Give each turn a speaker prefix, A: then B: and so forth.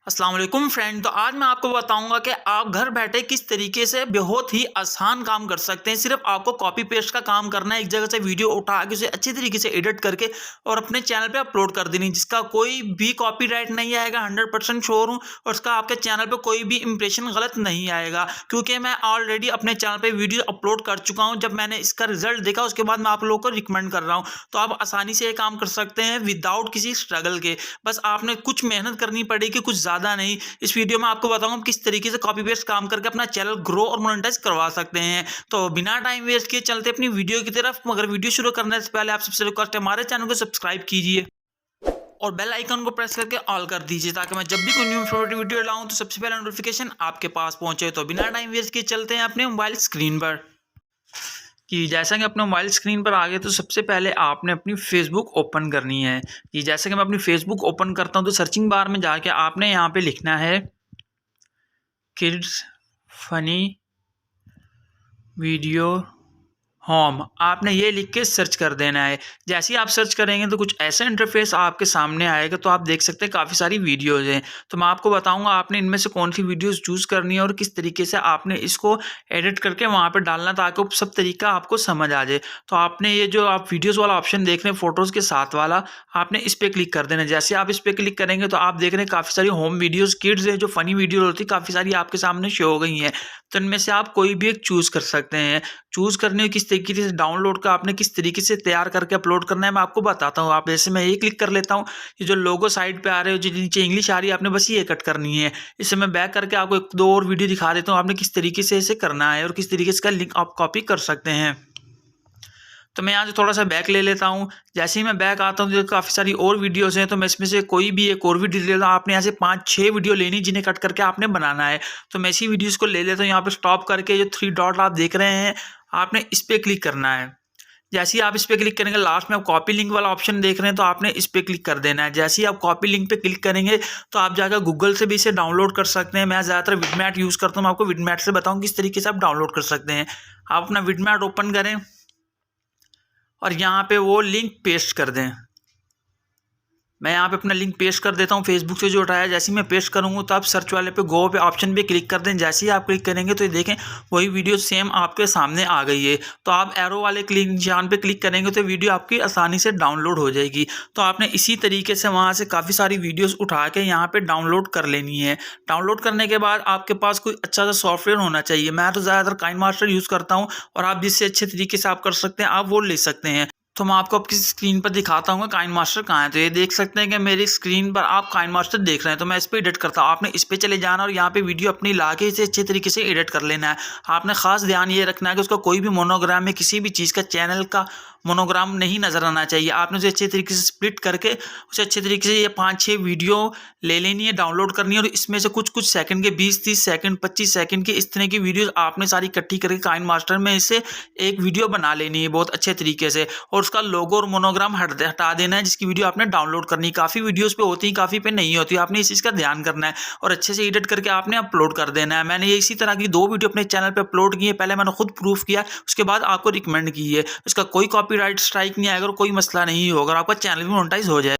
A: अस्सलाम वालेकुम फ्रेंड। तो आज मैं आपको बताऊंगा कि आप घर बैठे किस तरीके से बहुत ही आसान काम कर सकते हैं। सिर्फ आपको कॉपी पेस्ट का काम करना है, एक जगह से वीडियो उठा के उसे अच्छी तरीके से एडिट करके और अपने चैनल पे अपलोड कर देनी, जिसका कोई भी कॉपीराइट नहीं आएगा। 100% श्योर हूँ। और उसका आपके चैनल पे कोई भी इंप्रेशन गलत नहीं आएगा, क्योंकि मैं ऑलरेडी अपने चैनल पे वीडियो अपलोड कर चुका हूँ। जब मैंने इसका रिजल्ट देखा उसके बाद मैं आप लोगों को रिकमेंड कर रहा हूँ। तो आप आसानी से ये काम कर सकते हैं विदाउट किसी स्ट्रगल के। बस आपने कुछ मेहनत करनी पड़ेगी, कुछ ज़्यादा नहीं। इस वीडियो में आपको बताऊंगा किस तरीके से कॉपी पेस्ट काम करके अपना चैनल ग्रो और मोनेटाइज करवा सकते हैं। तो बिना टाइम वेस्ट किए चलते अपनी वीडियो की तरफ। मगर वीडियो शुरू करने से पहले आप सबसे रिक्वेस्ट है, हमारे चैनल को सब्सक्राइब कीजिए और बेल आइकन को प्रेस करके ऑल कर दीजिए, ताकि मैं जब भी कोई न्यू इन्फॉर्मेटिव वीडियो लाऊं तो सबसे पहले नोटिफिकेशन आपके पास पहुंचे। तो बिना टाइम वेस्ट किए चलते हैं अपने मोबाइल स्क्रीन पर। कि जैसा कि अपने मोबाइल स्क्रीन पर आ गए तो सबसे पहले आपने अपनी फेसबुक ओपन करनी है। कि जैसे कि मैं अपनी फेसबुक ओपन करता हूं तो सर्चिंग बार में जाके आपने यहाँ पे लिखना है किड्स फनी वीडियो होम। आपने ये लिख के सर्च कर देना है। जैसे ही आप सर्च करेंगे तो कुछ ऐसा इंटरफेस आपके सामने आएगा। तो आप देख सकते हैं काफ़ी सारी वीडियोज़ हैं। तो मैं आपको बताऊंगा आपने इनमें से कौन सी वीडियोज़ चूज़ करनी है और किस तरीके से आपने इसको एडिट करके वहाँ पर डालना, ताकि वो सब तरीका आपको समझ आ जाए। तो आपने ये जो आप वीडियोज़ वाला ऑप्शन देख रहे हैं फ़ोटोज़ के साथ वाला, आपने इस पर क्लिक कर देना है। जैसे आप इस पर क्लिक करेंगे तो आप देख रहे हैं काफ़ी सारी होम वीडियोज़ किड्स है, जो फनी वीडियो होती है, काफ़ी सारी आपके सामने शो हो गई हैं। तो इनमें से आप कोई भी एक चूज़ कर सकते हैं। चूज़ करने किस तरीके से डाउनलोड का आपने किस तरीके से तैयार करके अपलोड करना है मैं आपको बताता हूँ। आप जैसे मैं ये क्लिक कर लेता हूँ, ये जो लोगो साइड पे आ रहे हो, जो नीचे इंग्लिश आ रही है, आपने बस ये कट करनी है। इससे मैं बैक करके आपको एक दो और वीडियो दिखा देता हूँ आपने किस तरीके से इसे करना है और किस तरीके से इसका लिंक आप कॉपी कर सकते हैं। तो मैं यहाँ से थोड़ा सा बैक ले लेता हूँ। जैसे ही मैं बैक आता हूँ तो काफ़ी सारी और वीडियोस हैं, तो मैं इसमें से कोई भी एक और वीडियो ले लेता हूँ। आपने यहाँ से 5-6 वीडियो लेनी, जिन्हें कट करके आपने बनाना है। तो मैं इसी वीडियोस को ले लेता हूँ। यहाँ पे स्टॉप करके जो 3 डॉट आप देख रहे हैं, आपने इस पर क्लिक करना है। जैसे ही आप इस पर क्लिक करेंगे, लास्ट में आप कॉपी लिंक वाला ऑप्शन देख रहे हैं, तो आपने इस पर क्लिक कर देना है। जैसे ही आप कॉपी लिंक पे क्लिक करेंगे तो आप जाकर गूगल से भी इसे डाउनलोड कर सकते हैं। मैं ज़्यादातर विडमैट यूज़ करता हूँ। मैं आपको विडमैट से बताऊँ किस तरीके से आप डाउनलोड कर सकते हैं। आप अपना विडमैट ओपन करें और यहाँ पे वो लिंक पेस्ट कर दें। मैं यहाँ पे अपना लिंक पेस्ट कर देता हूँ फेसबुक से जो उठाया। जैसे ही मैं पेस्ट करूँगा तो आप सर्च वाले पे गो पे ऑप्शन पे क्लिक कर दें। जैसे ही आप क्लिक करेंगे तो ये देखें वही वीडियो सेम आपके सामने आ गई है। तो आप एरो वाले क्लिक निशान पे क्लिक करेंगे तो वीडियो आपकी आसानी से डाउनलोड हो जाएगी। तो आपने इसी तरीके से वहाँ से काफ़ी सारी वीडियोज़ उठा के यहाँ पर डाउनलोड कर लेनी है। डाउनलोड करने के बाद आपके पास कोई अच्छा सा सॉफ्टवेयर होना चाहिए। मैं तो ज़्यादातर काइनमास्टर यूज़ करता हूँ, और आप जिससे अच्छे तरीके से आप कर सकते हैं आप वो ले सकते हैं। तो मैं आपको आपकी स्क्रीन पर दिखाता हूँ काइनमास्टर कहाँ है। तो ये देख सकते हैं कि मेरी स्क्रीन पर आप काइनमास्टर देख रहे हैं। तो मैं इस पर एडिट करता हूँ। आपने इस पर चले जाना और यहाँ पे वीडियो अपनी ला के इसे अच्छे तरीके से एडिट कर लेना है। आपने खास ध्यान ये रखना है कि उसका कोई भी मोनोग्राम या किसी भी चीज़ का चैनल का मोनोग्राम नहीं नज़र आना चाहिए। आपने उसे अच्छे तरीके से स्प्लिट करके उसे अच्छे तरीके से ये 5-6 वीडियो ले लेनी है, डाउनलोड करनी है। और इसमें से कुछ कुछ सेकंड के 20-30 सेकंड 25 सेकंड की इस तरह की वीडियोस आपने सारी इकट्ठी करके काइनमास्टर में इसे एक वीडियो बना लेनी है बहुत अच्छे तरीके से। और उसका लोगो और मोनोग्राम हटा देना है, जिसकी वीडियो आपने डाउनलोड करनी है। काफ़ी वीडियोज़ पे होती है, काफ़ी पे नहीं होती। आपने इस चीज़ का ध्यान करना है और अच्छे से एडिट करके आपने अपलोड कर देना है। मैंने ये इसी तरह की 2 वीडियो अपने चैनल पर अपलोड की है। पहले मैंने खुद प्रूफ किया, उसके बाद आपको रिकमेंड की है। इसका कोई कॉपीराइट स्ट्राइक नहीं आएगा और कोई मसला नहीं होगा, आपका चैनल भी मोनेटाइज हो जाएगा।